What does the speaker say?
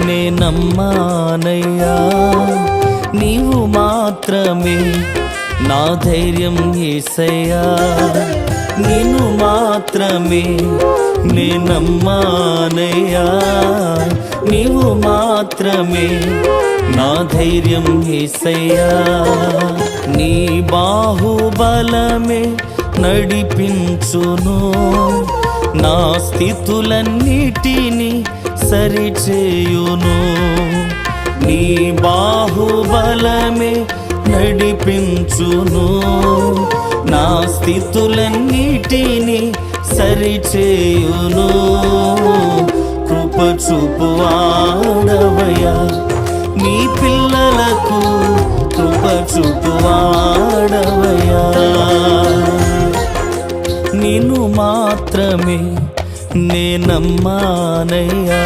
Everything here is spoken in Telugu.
నే నమ్మానయ్యా. నీవు మాత్రమే నా ధైర్యం యేసయ్యా, నిన్ను మాత్రమే నే నమ్మానయ్యా. నీవు మాత్రమే నా ధైర్యం యేసయ్యా. నీ బాహుబలమే నడిపించును, నా స్థితులన్నిటినీ సరిచేయును. నీ బాహుబలమే నడిపించును, నా స్థితులన్నిటినీ సరిచేయును. కృప చూపువాడవయ్యా, నీ పిల్లలకు కృప చూపువాడవయ్యా. నిన్ను మాత్రమే నే నమ్మానయ్యా.